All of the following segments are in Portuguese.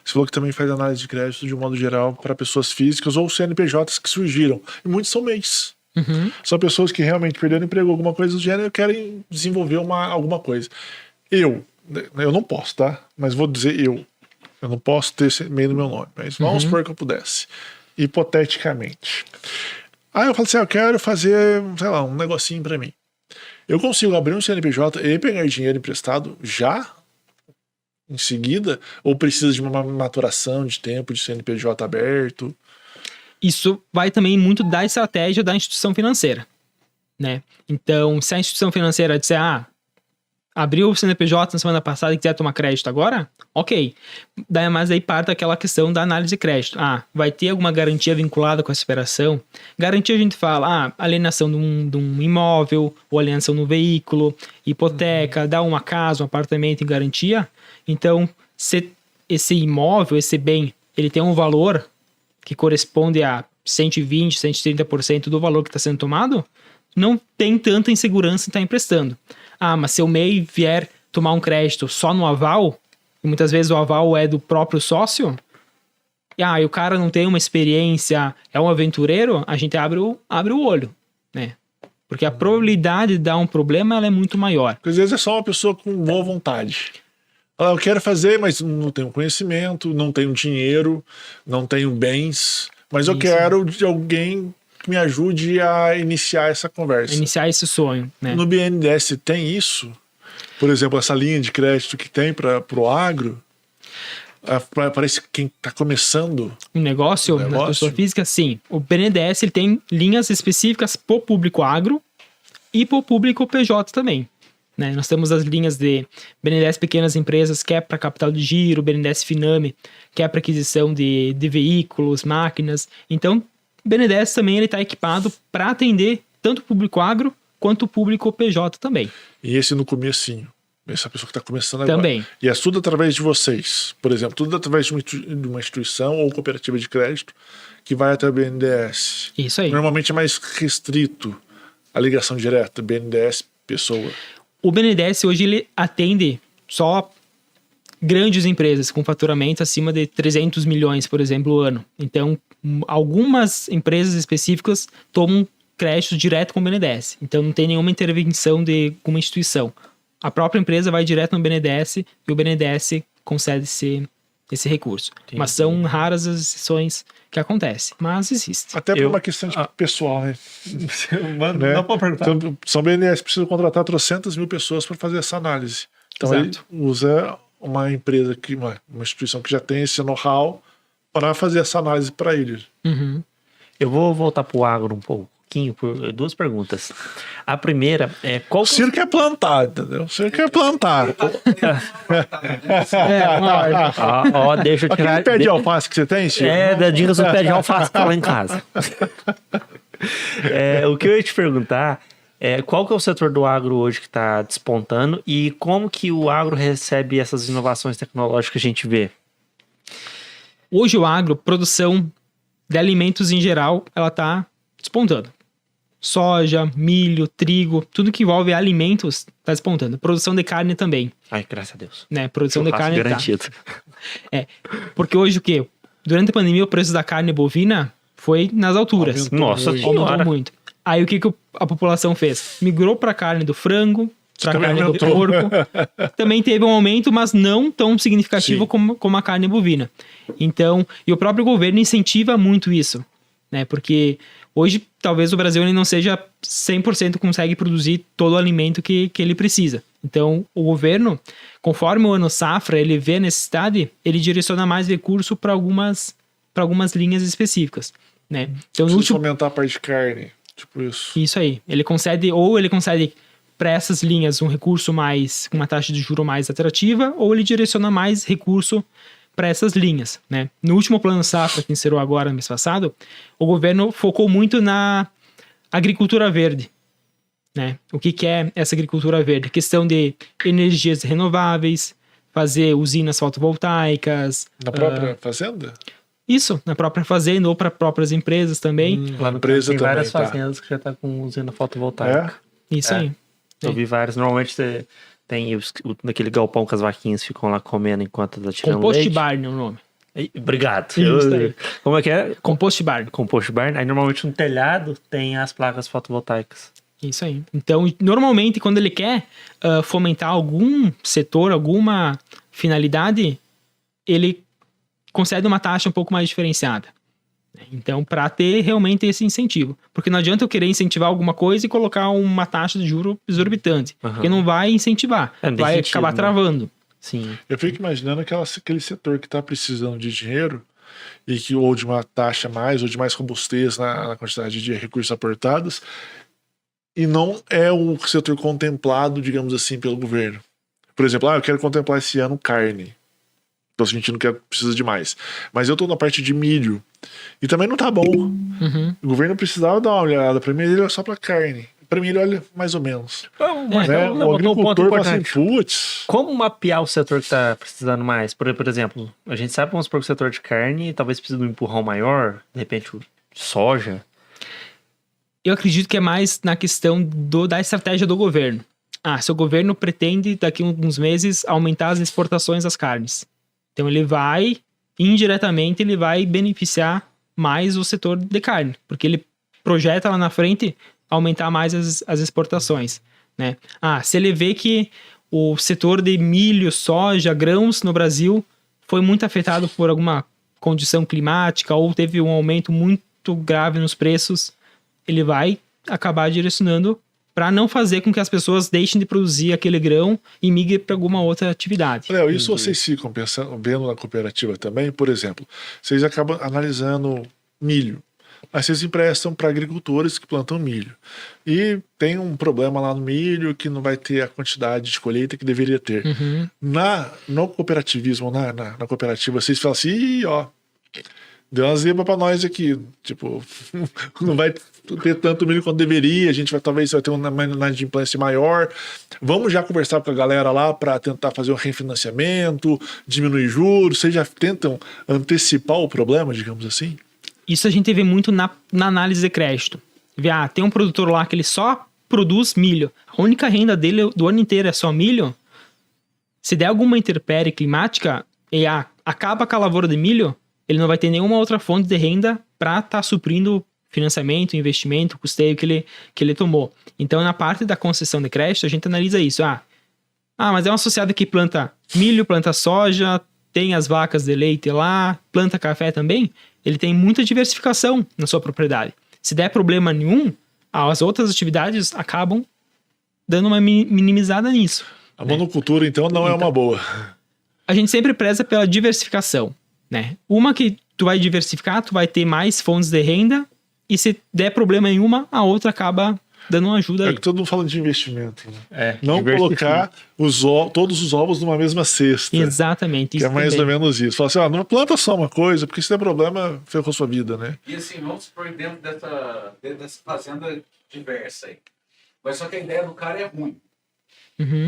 Você falou que também faz análise de crédito de um modo geral para pessoas físicas ou CNPJs que surgiram. E muitos são MEIs. São pessoas que realmente perderam emprego, alguma coisa do gênero, e querem desenvolver alguma coisa. Eu não posso, tá? Mas vou dizer eu não posso ter esse MEI no meu nome. Mas vamos supor que eu pudesse. Hipoteticamente. Aí eu falo assim, eu quero fazer, sei lá, um negocinho para mim. Eu consigo abrir um CNPJ e pegar dinheiro emprestado já em seguida? Ou precisa de uma maturação de tempo de CNPJ aberto? Isso vai também muito da estratégia da instituição financeira, né? Então, se a instituição financeira disser, abriu o CNPJ na semana passada e quiser tomar crédito agora, ok. Mas aí parte aquela questão da análise de crédito. Vai ter alguma garantia vinculada com essa operação? Garantia a gente fala, alienação de um imóvel, ou alienação no veículo, hipoteca, dá uma casa, um apartamento em garantia. Então, se esse imóvel, esse bem, ele tem um valor que corresponde a 120%, 130% do valor que está sendo tomado, não tem tanta insegurança em estar emprestando. Mas se o MEI vier tomar um crédito só no aval, e muitas vezes o aval é do próprio sócio, e o cara não tem uma experiência, é um aventureiro, a gente abre o olho, né? Porque a probabilidade de dar um problema ela é muito maior. Porque às vezes é só uma pessoa com boa vontade. Eu quero fazer, mas não tenho conhecimento, não tenho dinheiro, não tenho bens, mas eu quero de alguém que me ajude a iniciar essa conversa. Iniciar esse sonho, né? No BNDES tem isso? Por exemplo, essa linha de crédito que tem para o agro, parece quem está começando um negócio na pessoa física, sim. O BNDES ele tem linhas específicas para o público agro e para o público PJ também. Né? Nós temos as linhas de BNDES Pequenas Empresas, que é para capital de giro, BNDES Finame, que é para aquisição de veículos, máquinas. Então, o BNDES também está equipado para atender tanto o público agro quanto o público PJ também. E esse no comecinho, essa pessoa que está começando também. Agora. E é tudo através de vocês, por exemplo, tudo através de uma instituição ou cooperativa de crédito que vai até o BNDES. Isso aí. Normalmente é mais restrito a ligação direta, BNDES, pessoa. O BNDES hoje ele atende só grandes empresas com faturamento acima de 300 milhões, por exemplo, ano. Então, algumas empresas específicas tomam crédito direto com o BNDES. Então, não tem nenhuma intervenção de uma instituição. A própria empresa vai direto no BNDES e o BNDES concede esse recurso. Entendi. Mas são raras as exceções que acontecem, mas existe. Até por uma questão de pessoal, né? Não pode perguntar. Então, São BNDES precisa contratar 300 mil pessoas para fazer essa análise. Então, ele usa uma empresa, uma instituição que já tem esse know-how para fazer essa análise para ele. Eu vou voltar para o agro um pouquinho, por duas perguntas. A primeira é qual... O Ciro quer plantar, entendeu? O Ciro quer plantar. Deixa eu tirar... Aquele pé de alface que você tem, Ciro? Dicas do pé de alface que tá lá em casa. O que eu ia te perguntar qual que é o setor do agro hoje que está despontando e como que o agro recebe essas inovações tecnológicas que a gente vê? Hoje o agro, produção de alimentos em geral, ela está despontando. Soja, milho, trigo, tudo que envolve alimentos está despontando. Produção de carne também. Ai, graças a Deus. Né? Produção de carne garantido. Porque hoje o quê? Durante a pandemia o preço da carne bovina foi nas alturas. Aumentou muito. Aí o que a população fez? Migrou para a carne do frango, para a carne do porco. Também teve um aumento, mas não tão significativo como a carne bovina. Então, e o próprio governo incentiva muito isso, né? Porque hoje, talvez o Brasil ele não seja 100% consegue produzir todo o alimento que ele precisa. Então, o governo, conforme o ano safra, ele vê a necessidade, ele direciona mais recurso para algumas linhas específicas, né? Então, aumentar a parte de carne, tipo isso. Isso aí. Ele concede para essas linhas um recurso mais, com uma taxa de juro mais atrativa, ou ele direciona mais recurso para essas linhas, né? No último plano safra que encerrou agora no mês passado, o governo focou muito na agricultura verde, né? O que é essa agricultura verde? Questão de energias renováveis, fazer usinas fotovoltaicas. Na própria fazenda? Isso, na própria fazenda ou para próprias empresas também. Lá no empresa tem também, várias fazendas que já tá com usina fotovoltaica. Isso aí. Eu vi várias. Normalmente tem naquele galpão que as vaquinhas ficam lá comendo enquanto tá tirando Compost leite. barn é o nome. Obrigado. Isso aí. Como é que é? Compost barn. Compost barn. Aí normalmente no telhado tem as placas fotovoltaicas. Isso aí. Então, normalmente, quando ele quer fomentar algum setor, alguma finalidade, ele concede uma taxa um pouco mais diferenciada. Então, para ter realmente esse incentivo. Porque não adianta eu querer incentivar alguma coisa e colocar uma taxa de juro exorbitante. Porque não vai incentivar. Vai acabar travando. Sim. Eu fico imaginando aquele setor que está precisando de dinheiro e que ou de uma taxa mais ou de mais robustez na quantidade de recursos aportados e não é o setor contemplado, digamos assim, pelo governo. Por exemplo, eu quero contemplar esse ano carne. Tô sentindo que precisa de mais. Mas eu tô na parte de milho e também não tá bom. O governo precisava dar uma olhada. Pra mim, ele olha só pra carne. Pra mim, ele olha mais ou menos. O agricultor fala assim, putz. Como mapear o setor que tá precisando mais? Por exemplo, a gente sabe, vamos supor que o setor de carne talvez precise de um empurrão maior, de repente o soja. Eu acredito que é mais na questão da estratégia do governo. Se o governo pretende, daqui a alguns meses, aumentar as exportações das carnes. Então ele vai, indiretamente, ele vai beneficiar mais o setor de carne, porque ele projeta lá na frente aumentar mais as exportações, né? Se ele vê que o setor de milho, soja, grãos no Brasil foi muito afetado por alguma condição climática ou teve um aumento muito grave nos preços, ele vai acabar direcionando para não fazer com que as pessoas deixem de produzir aquele grão e migrem para alguma outra atividade. Léo, isso vocês ficam pensando, vendo na cooperativa também, por exemplo, vocês acabam analisando milho. Aí vocês emprestam para agricultores que plantam milho. E tem um problema lá no milho que não vai ter a quantidade de colheita que deveria ter. No cooperativismo, na cooperativa, vocês falam assim, deu uma zebra pra nós aqui. Tipo, não vai ter tanto milho quanto deveria. A gente talvez vai ter uma inadimplência maior. Vamos já conversar com a galera lá para tentar fazer um refinanciamento, diminuir juros. Vocês já tentam antecipar o problema, digamos assim? Isso a gente vê muito na análise de crédito. Tem um produtor lá que ele só produz milho. A única renda dele do ano inteiro é só milho. Se der alguma intempérie climática e acaba com a lavoura de milho, ele não vai ter nenhuma outra fonte de renda para estar suprindo financiamento, investimento, custeio que ele tomou. Então, na parte da concessão de crédito, a gente analisa isso. Mas é um associado que planta milho, planta soja, tem as vacas de leite lá, planta café também. Ele tem muita diversificação na sua propriedade. Se der problema nenhum, as outras atividades acabam dando uma minimizada nisso. A monocultura, então, não é uma boa. A gente sempre preza pela diversificação, né? Uma que tu vai diversificar, tu vai ter mais fontes de renda, e se der problema em uma, a outra acaba dando uma ajuda aí. É que todo mundo fala de investimento, né? Não colocar todos os ovos numa mesma cesta. Exatamente. Que é mais ou menos isso. Fala assim, não planta só uma coisa, porque se der problema, ferrou a sua vida, né? E assim, vamos supor dentro dessa fazenda diversa aí. Mas só que a ideia do cara é ruim.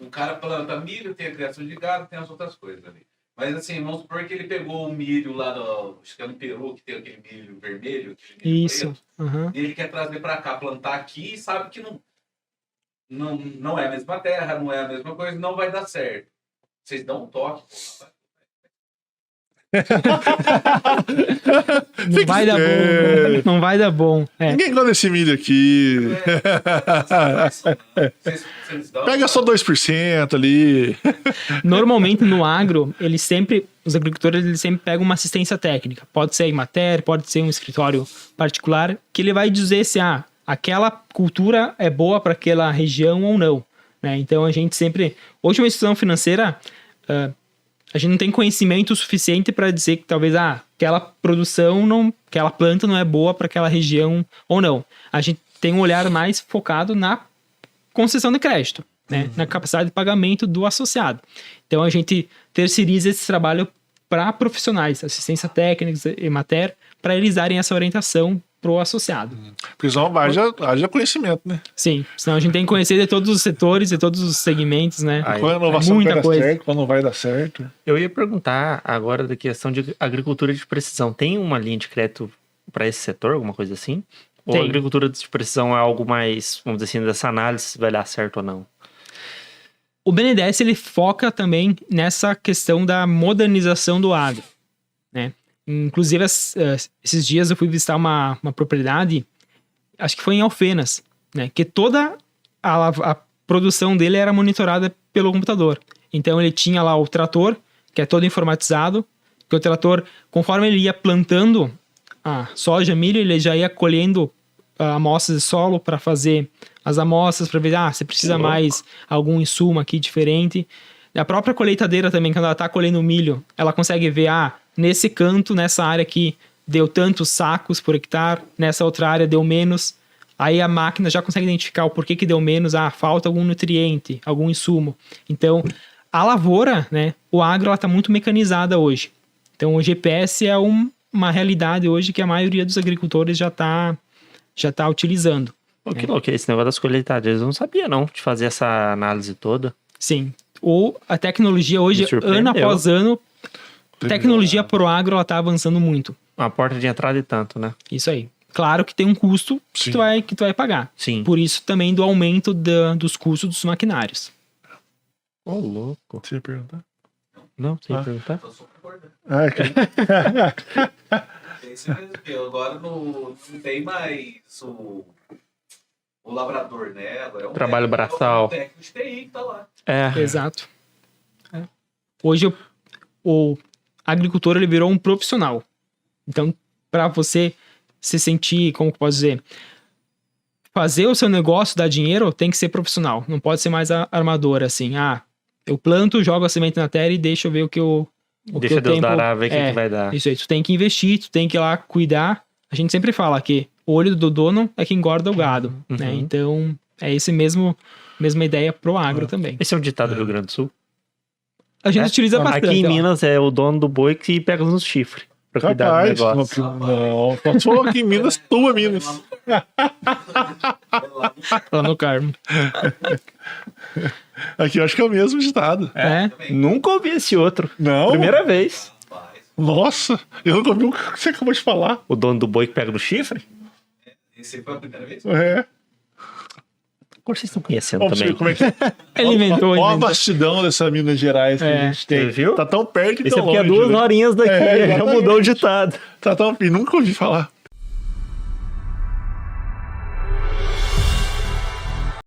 O cara planta milho, tem a criação de gado, tem as outras coisas ali. Mas assim, vamos supor que ele pegou um milho lá acho que é no Peru, que tem aquele milho vermelho, aquele milho isso. preto, e ele quer trazer para cá, plantar aqui e sabe que não é a mesma terra, não é a mesma coisa, não vai dar certo. Vocês dão um toque, pô, Não vai dar bom. Não vai dar bom. Ninguém gosta desse milho aqui. Pega só 2% ali. Normalmente no agro, os agricultores eles sempre pegam uma assistência técnica. Pode ser a Emater, pode ser um escritório particular, que ele vai dizer se aquela cultura é boa para aquela região ou não, né? Então a gente sempre... Hoje uma instituição financeira... a gente não tem conhecimento suficiente para dizer que talvez aquela produção, aquela planta não é boa para aquela região ou não. A gente tem um olhar mais focado na concessão de crédito, né? Na capacidade de pagamento do associado. Então a gente terceiriza esse trabalho para profissionais, assistência técnica, Emater, para eles darem essa orientação pro associado. Porque senão haja conhecimento, né? Sim, senão a gente tem que conhecer de todos os setores, de todos os segmentos, né? Qual a inovação muita vai dar coisa. certo, qual não vai dar certo. Eu ia perguntar agora da questão de agricultura de precisão. Tem uma linha de crédito para esse setor, alguma coisa assim? Ou a agricultura de precisão é algo mais, vamos dizer assim, dessa análise se vai dar certo ou não? O BNDES ele foca também nessa questão da modernização do agro. né? Inclusive, esses dias eu fui visitar uma propriedade, acho que foi em Alfenas, né? Que toda a produção dele era monitorada pelo computador. Então ele tinha lá o trator, que é todo informatizado, que o trator, conforme ele ia plantando a soja, milho, ele já ia colhendo amostras de solo para fazer as amostras, para ver, se precisa mais algum insumo aqui diferente. A própria colheitadeira também, quando ela está colhendo milho, ela consegue ver, nesse canto, nessa área aqui, deu tantos sacos por hectare, nessa outra área deu menos. Aí a máquina já consegue identificar o porquê que deu menos, falta algum nutriente, algum insumo. Então, a lavoura, né, o agro, ela está muito mecanizada hoje. Então, o GPS é uma realidade hoje que a maioria dos agricultores já tá utilizando. Que louco é esse negócio das colheitadeiras. Eu não sabia, não, de fazer essa análise toda. Sim. Ou a tecnologia hoje, ano após ano, a tecnologia pro agro, ela tá avançando muito. Uma porta de entrada e tanto, né? Isso aí. Claro que tem um custo que tu vai pagar. Sim. Por isso também do aumento dos custos dos maquinários. Louco. Você ia perguntar? Não, você ia perguntar? Eu sou concordante. É isso mesmo, porque agora não tem mais o lavrador, né? Agora é um Trabalho braçal. O técnico de TI que tá lá. Exato. Hoje o agricultor ele virou um profissional. Então, para você se sentir, como que eu posso dizer, fazer o seu negócio dar dinheiro, tem que ser profissional. Não pode ser mais armador, assim. Eu planto, jogo a semente na terra e deixo eu ver o que eu... Deixa Deus dará, ver o que vai dar. Isso aí, tu tem que investir, tu tem que ir lá cuidar. A gente sempre fala que o olho do dono é que engorda o gado, né? Então, é esse mesma ideia pro agro também. Esse é um ditado do Rio Grande do Sul? A gente utiliza bastante. Aqui em Minas é o dono do boi que pega nos chifres. Pra cuidar do negócio. Não, passou aqui em Minas, tua Minas. Lá no Carmo. Aqui eu acho que é o mesmo ditado. Nunca ouvi esse outro. Não? Primeira vez. Nossa, eu nunca ouvi o que você acabou de falar. O dono do boi que pega no chifre? Esse foi a primeira vez? É. Agora vocês estão conhecendo Vamos também. ver como é que é. Ele inventou. Olha a vastidão dessa Minas Gerais que a gente tem. Você viu? Tá tão perto e Esse tão aqui é longe. 2 né? horinhas daqui. Já exatamente. mudou o ditado. Tá tão... E nunca ouvi falar.